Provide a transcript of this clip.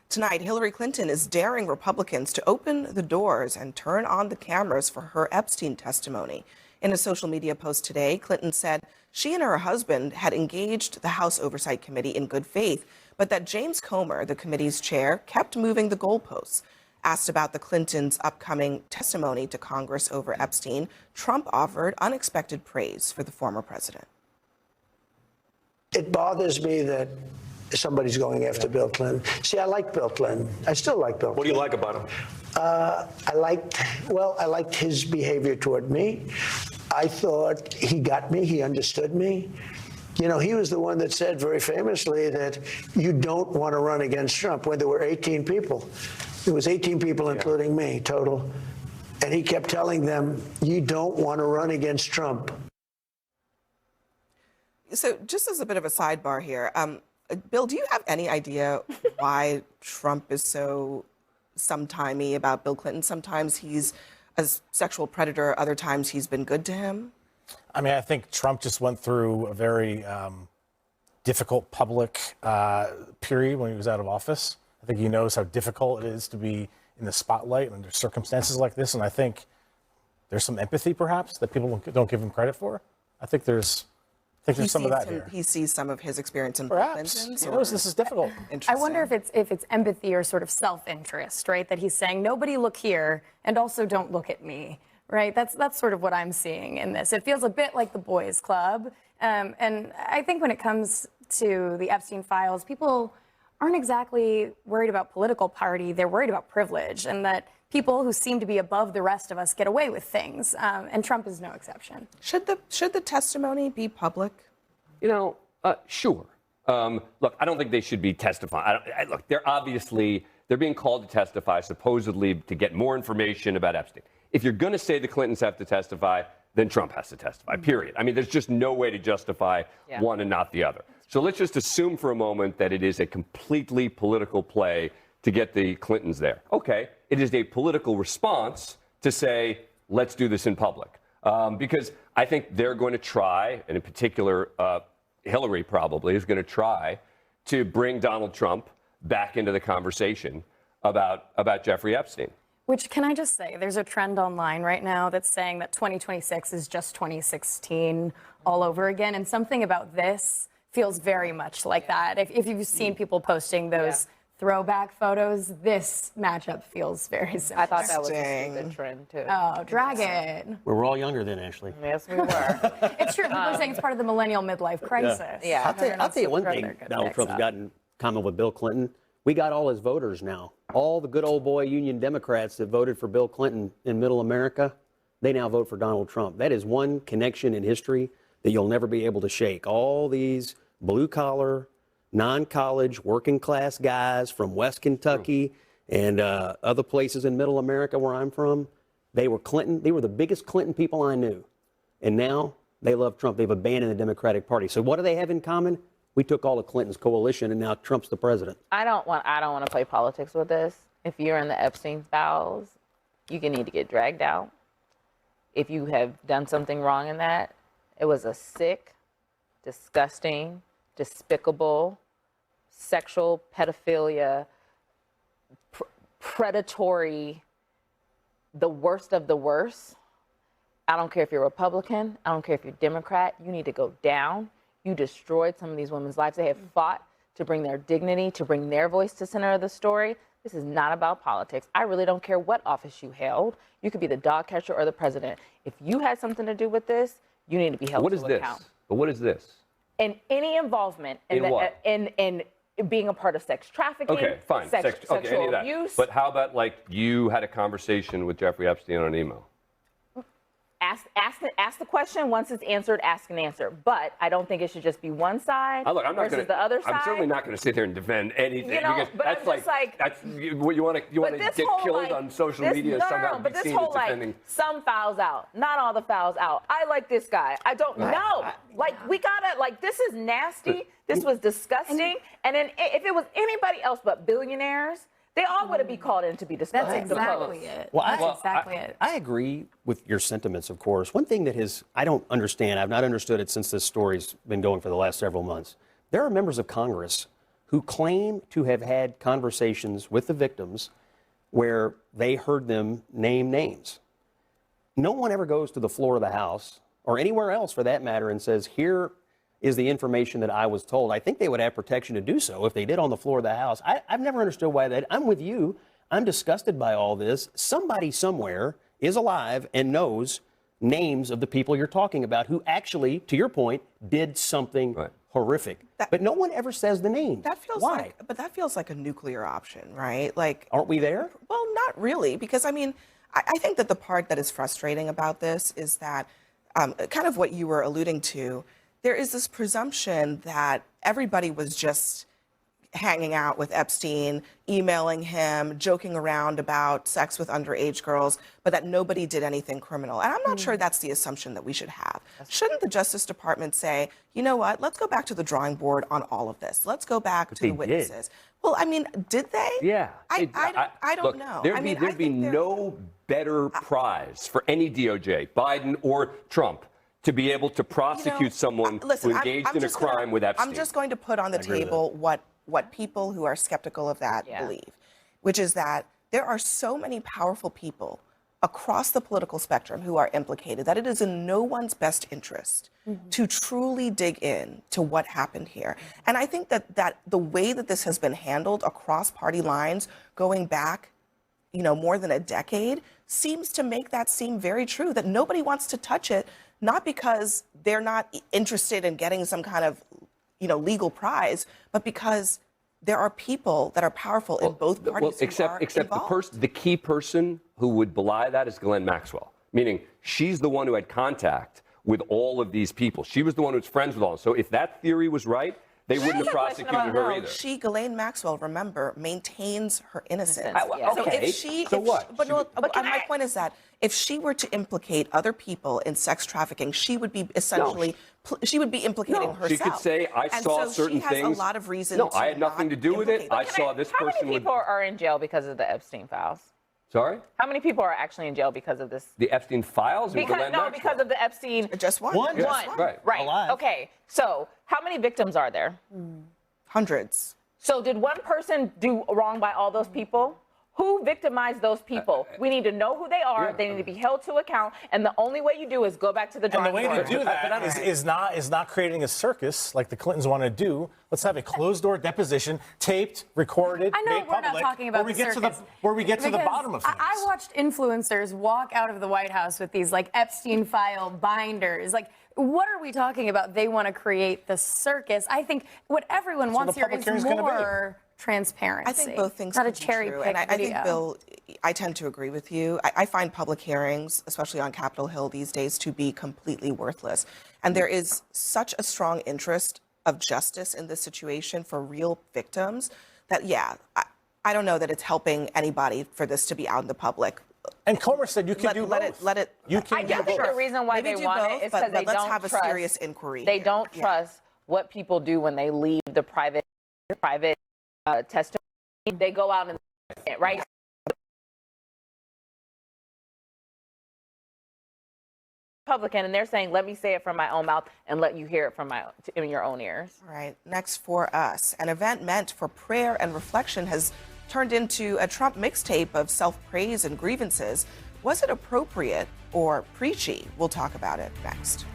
Tonight, Hillary Clinton is daring Republicans to open the doors and turn on the cameras for her Epstein testimony. In a social media post today, Clinton said she and her husband had engaged the House Oversight Committee in good faith, but that James Comer, the committee's chair, kept moving the goalposts. Asked about the Clintons' upcoming testimony to Congress over Epstein, Trump offered unexpected praise for the former president. It bothers me that somebody's going after Bill Clinton. See, I like Bill Clinton. I still like Bill Clinton. What do you like about him? I liked his behavior toward me. I thought he got me. He understood me. You know, he was the one that said very famously that you don't want to run against Trump when there were 18 people. There was 18 people, including me, total. And he kept telling them, you don't want to run against Trump. So just as a bit of a sidebar here, Bill, do you have any idea why Trump is so sometimey about Bill Clinton? Sometimes he's a sexual predator, other times he's been good to him. I mean, I think Trump just went through a very difficult public period when he was out of office. I think he knows how difficult it is to be in the spotlight under circumstances like this. And I think there's some empathy, perhaps, that people don't give him credit for. I think there's some of that here. He sees some of his experience in Perhaps. He knows this is difficult. I wonder if it's empathy or sort of self-interest, right? That he's saying, nobody look here, and also don't look at me, right? That's sort of what I'm seeing in this. It feels a bit like the boys' club. And I think when it comes to the Epstein files, people aren't exactly worried about political party. They're worried about privilege, and that people who seem to be above the rest of us get away with things. And Trump is no exception. Should the testimony be public? You know, sure. Look, I don't think they should be testifying. Look, they're being called to testify, supposedly to get more information about Epstein. If you're going to say the Clintons have to testify, then Trump has to testify, period. I mean, there's just no way to justify one and not the other. So let's just assume for a moment that it is a completely political play to get the Clintons there. Okay, it is a political response to say, let's do this in public. Because I think they're going to try, and in particular, Hillary probably is going to try to bring Donald Trump back into the conversation about Jeffrey Epstein. Which, can I just say, there's a trend online right now that's saying that 2026 is just 2016 all over again. And something about this feels very much like that. If you've seen people posting those throwback photos, this matchup feels very similar. I thought that was a good trend, too. Oh, drag it. We're all younger then, Ashley. Yes, we were. It's true. People are saying it's part of the millennial midlife crisis. Yeah. I'll tell you one thing Donald Trump's gotten in common with Bill Clinton. We got all his voters now. All the good old boy Union Democrats that voted for Bill Clinton in middle America, they now vote for Donald Trump. That is one connection in history that you'll never be able to shake. All these blue-collar, non-college, working-class guys from West Kentucky and other places in middle America where I'm from, they were Clinton. They were the biggest Clinton people I knew. And now they love Trump. They've abandoned the Democratic Party. So what do they have in common? We took all of Clinton's coalition, and now Trump's the president. I don't want to play politics with this. If you're in the Epstein files, you need to get dragged out. If you have done something wrong in that, it was a sick, disgusting, despicable, sexual pedophilia, predatory, the worst of the worst. I don't care if you're Republican. I don't care if you're Democrat. You need to go down. You destroyed some of these women's lives. They have fought to bring their dignity, to bring their voice to center of the story. This is not about politics. I really don't care what office you held. You could be the dog catcher or the president. If you had something to do with this, you need to be held to account. But what is this? And any involvement in being a part of sex trafficking, Okay, fine. sexual any of that. abuse. But how about, like, you had a conversation with Jeffrey Epstein on an email? Ask the question. Once it's answered, ask and answer. But I don't think it should just be one side versus the other side. I'm certainly not going to sit here and defend anything. You know, because but that's I'm just like that's what you want to get killed on social media somehow. But this whole some fouls out, not all the fouls out. I like this guy. I don't know. We gotta this is nasty. This was disgusting. And then if it was anybody else but billionaires, they all would have been called in to be discussed. That's exactly it. Well, I agree with your sentiments, of course. One thing that I don't understand, I've not understood it since this story's been going for the last several months. There are members of Congress who claim to have had conversations with the victims where they heard them name names. No one ever goes to the floor of the House, or anywhere else for that matter, and says, here is the information that I was told. I think they would have protection to do so if they did on the floor of the House. I've never understood why that. I'm with you. I'm disgusted by all this. Somebody somewhere is alive and knows names of the people you're talking about who actually, to your point, did something horrific. But no one ever says the names. That feels why? but that feels like a nuclear option, right? Like, aren't we there? Well, not really, because I mean, I think that the part that is frustrating about this is that kind of what you were alluding to. There is this presumption that everybody was just hanging out with Epstein, emailing him, joking around about sex with underage girls, but that nobody did anything criminal. And I'm not sure that's the assumption that we should have. Shouldn't the Justice Department say, you know what, let's go back to the drawing board on all of this. Let's go back to the witnesses. Well, I mean, did they? Yeah. I don't look, know. There'd be no better prize for any DOJ, Biden or Trump, to be able to prosecute someone who engaged in a crime with Epstein. I'm just going to put on the table what people who are skeptical of that believe, which is that there are so many powerful people across the political spectrum who are implicated that it is in no one's best interest to truly dig in to what happened here. And I think that the way that this has been handled across party lines going back, more than a decade, seems to make that seem very true, that nobody wants to touch it, not because they're not interested in getting some kind of, legal prize, but because there are people that are powerful in both parties except the key person who would belie that is Ghislaine Maxwell, meaning she's the one who had contact with all of these people. She was the one who was friends with all of them. So if that theory was right, they wouldn't have prosecuted her either. Ghislaine Maxwell, remember, maintains her innocence. Okay. So what? But my point is that if she were to implicate other people in sex trafficking, she would be essentially she would be implicating herself. She could say, I saw certain things. She has a lot of reason. No, I had nothing to do with it. I saw this person. How many people are in jail because of the Epstein files? Sorry? How many people are actually in jail because of this? The Epstein files? Because of the Epstein. Just one. One. Right. Alive. Okay. So how many victims are there? Hundreds. So did one person do wrong by all those people? Who victimized those people? We need to know who they are. They need to be held to account. And the only way you do is go back to the drawing board. And the way to do that is not creating a circus like the Clintons want to do. Let's have a closed-door deposition, taped, recorded, made public. We're not talking about where we get to the bottom of things. I watched influencers walk out of the White House with these Epstein file binders. What are we talking about? They want to create the circus. I think what everyone wants here is more transparency. I think both things not a could be cherry true. pick And I think, video. Bill, I tend to agree with you. I find public hearings, especially on Capitol Hill these days, to be completely worthless. And there is such a strong interest of justice in this situation for real victims that, I don't know that it's helping anybody for this to be out in the public. And Comer said you can do both. Let it. You can I think the reason why they want it is because they don't have a trust. serious inquiry. They don't trust what people do when they leave the private testimony. They go out and right. Republican, and they're saying, let me say it from my own mouth and let you hear it in your own ears. All right. Next for us, an event meant for prayer and reflection has turned into a Trump mixtape of self-praise and grievances. Was it appropriate or preachy? We'll talk about it next.